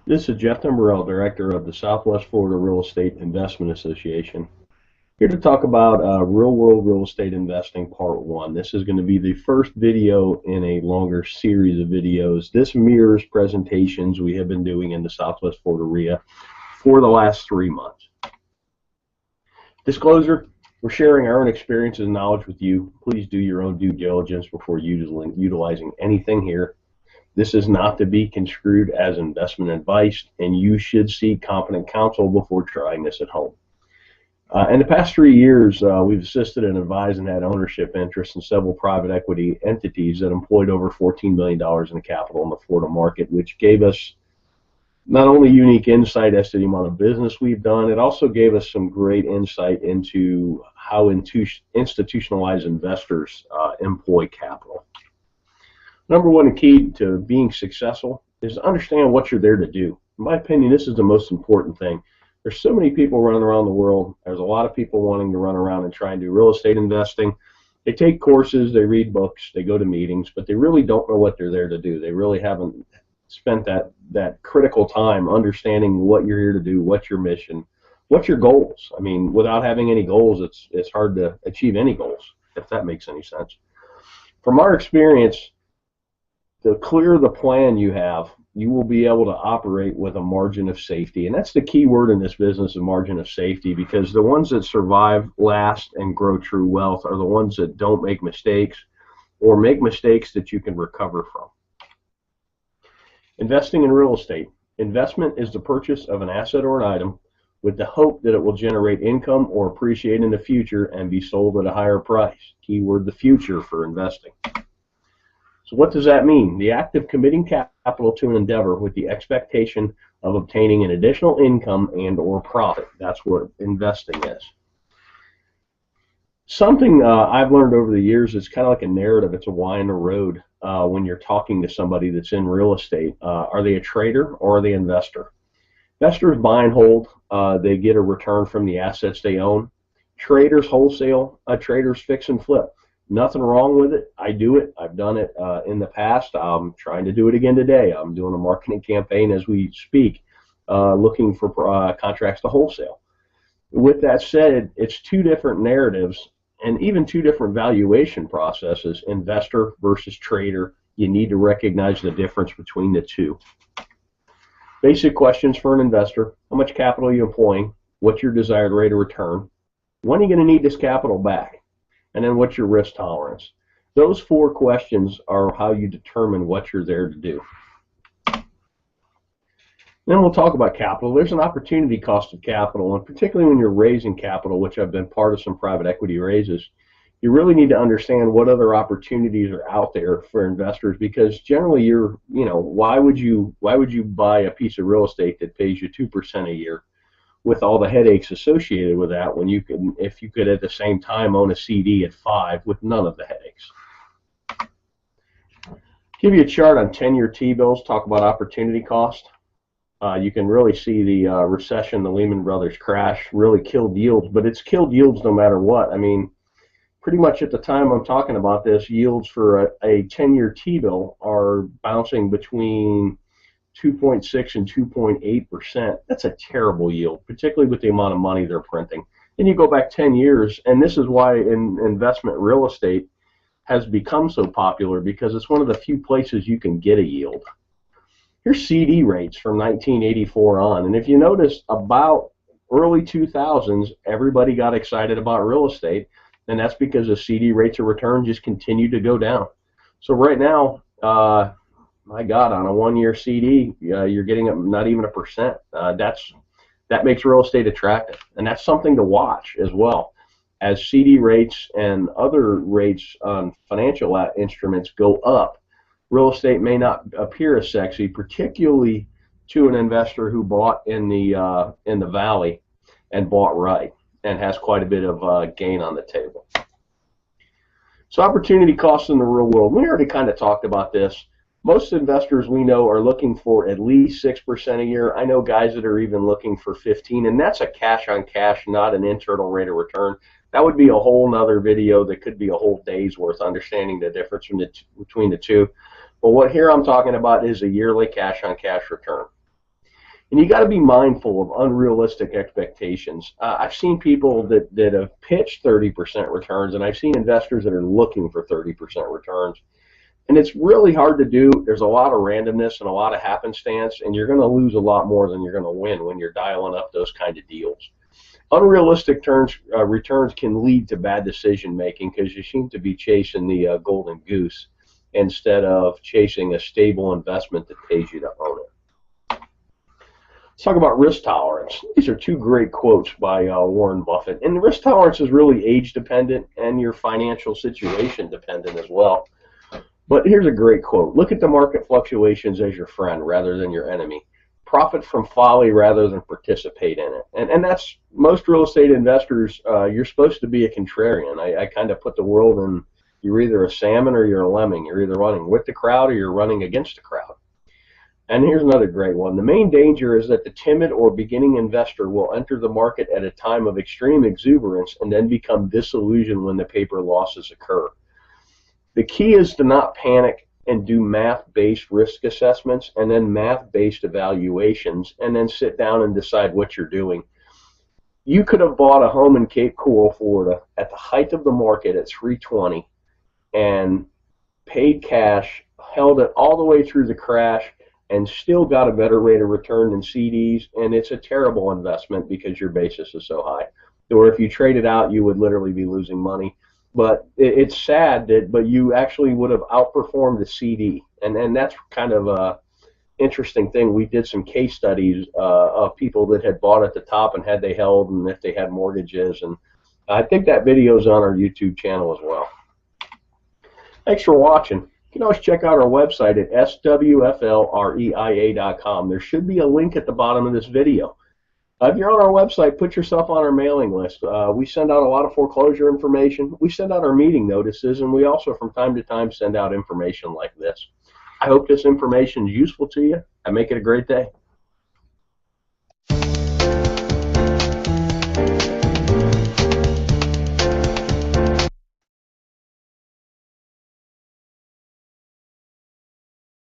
This is Jeff Timberell, Director of the Southwest Florida Real Estate Investment Association. Here to talk about real-world real estate investing part one. This is going to be the first video in a longer series of videos. This mirrors presentations we have been doing in the Southwest Florida REIA for the last 3 months. Disclosure, we're sharing our own experiences and knowledge with you. Please do your own due diligence before utilizing anything here. This is not to be construed as investment advice, and you should seek competent counsel before trying this at home. In the past 3 years, we've assisted and advised and had ownership interests in several private equity entities that employed over $14 million in capital in the Florida market, which gave us not only unique insight as to the amount of business we've done, it also gave us some great insight into how institutionalized investors employ capital. Number one key to being successful is to understand what you're there to do. In my opinion, this is the most important thing. There's so many people running around the world. There's a lot of people wanting to run around and try and do real estate investing. They take courses, they read books, they go to meetings, but they really don't know what they're there to do. They really haven't spent that critical time understanding what you're here to do, what's your mission, what's your goals. I mean, without having any goals, it's hard to achieve any goals, if that makes any sense. From our experience, the clearer the plan you have, you will be able to operate with a margin of safety. And that's the key word in this business, a margin of safety, because the ones that survive, last, and grow true wealth are the ones that don't make mistakes or make mistakes that you can recover from. Investing in real estate. Investment is the purchase of an asset or an item with the hope that it will generate income or appreciate in the future and be sold at a higher price. Keyword, the future for investing. So what does that mean? The act of committing capital to an endeavor with the expectation of obtaining an additional income and or profit. That's what investing is. Something I've learned over the years is kind of like a narrative. It's a why in the road when you're talking to somebody that's in real estate. Are they a trader or are they an investor? Investors buy and hold. They get a return from the assets they own. Traders wholesale. Traders fix and flip. Nothing wrong with it. I do it. I've done it in the past. I'm trying to do it again today. I'm doing a marketing campaign as we speak, looking for contracts to wholesale. With that said, it's two different narratives and even two different valuation processes, investor versus trader. You need to recognize the difference between the two. Basic questions for an investor. How much capital are you employing? What's your desired rate of return? When are you going to need this capital back? And then what's your risk tolerance? Those 4 questions are how you determine what you're there to do. Then we'll talk about capital. There's an opportunity cost of capital, and particularly when you're raising capital, which I've been part of some private equity raises, you really need to understand what other opportunities are out there for investors, because generally why would you buy a piece of real estate that pays you 2% a year with all the headaches associated with that, when you can, if you could at the same time own a CD at 5 with none of the headaches. Give you a chart on 10-year T-bills, talk about opportunity cost. You can really see the recession, the Lehman Brothers crash really killed yields, but it's killed yields no matter what. I mean, pretty much at the time I'm talking about this, yields for a 10-year T-bill are bouncing between 2.6 and 2.8%. That's a terrible yield, particularly with the amount of money they're printing. Then you go back 10 years, and this is why investment real estate has become so popular, because it's one of the few places you can get a yield. Here's CD rates from 1984 on, and if you notice, about early 2000s, everybody got excited about real estate, and that's because the CD rates of return just continued to go down. So right now, my God, on a 1-year CD, you're getting not even 1%. That makes real estate attractive, and that's something to watch as well. As CD rates and other rates on financial instruments go up, real estate may not appear as sexy, particularly to an investor who bought in the valley and bought right and has quite a bit of gain on the table. So opportunity costs in the real world. We already kind of talked about this. Most investors we know are looking for at least 6% a year. I know guys that are even looking for 15, and that's a cash on cash, not an internal rate of return. That would be a whole nother video that could be a whole day's worth, understanding the difference between the two. But what here I'm talking about is a yearly cash on cash return. And you got to be mindful of unrealistic expectations. I've seen people that have pitched 30% returns, and I've seen investors that are looking for 30% returns. And it's really hard to do. There's a lot of randomness and a lot of happenstance, and you're going to lose a lot more than you're going to win when you're dialing up those kind of deals. Unrealistic returns can lead to bad decision making because you seem to be chasing the golden goose instead of chasing a stable investment that pays you to own it. Let's talk about risk tolerance. These are two great quotes by Warren Buffett. And risk tolerance is really age dependent and your financial situation dependent as well. But here's a great quote. Look at the market fluctuations as your friend rather than your enemy. Profit from folly rather than participate in it. And that's most real estate investors. You're supposed to be a contrarian. I kind of put the world in, you're either a salmon or you're a lemming. You're either running with the crowd or you're running against the crowd. And here's another great one. The main danger is that the timid or beginning investor will enter the market at a time of extreme exuberance and then become disillusioned when the paper losses occur. The key is to not panic and do math-based risk assessments and then math-based evaluations and then sit down and decide what you're doing. You could have bought a home in Cape Coral, Florida at the height of the market at $320 and paid cash, held it all the way through the crash, and still got a better rate of return than CDs, and it's a terrible investment because your basis is so high. Or if you trade it out, you would literally be losing money. But it's sad but you actually would have outperformed the CD, and that's kind of a interesting thing. We did some case studies of people that had bought at the top and had they held and if they had mortgages, and I think that video is on our YouTube channel as well. Thanks for watching. You can always check out our website at swflreia.com. There should be a link at the bottom of this video. If you're on our website, put yourself on our mailing list. We send out a lot of foreclosure information. We send out our meeting notices, and we also from time to time send out information like this. I hope this information is useful to you, and make it a great day.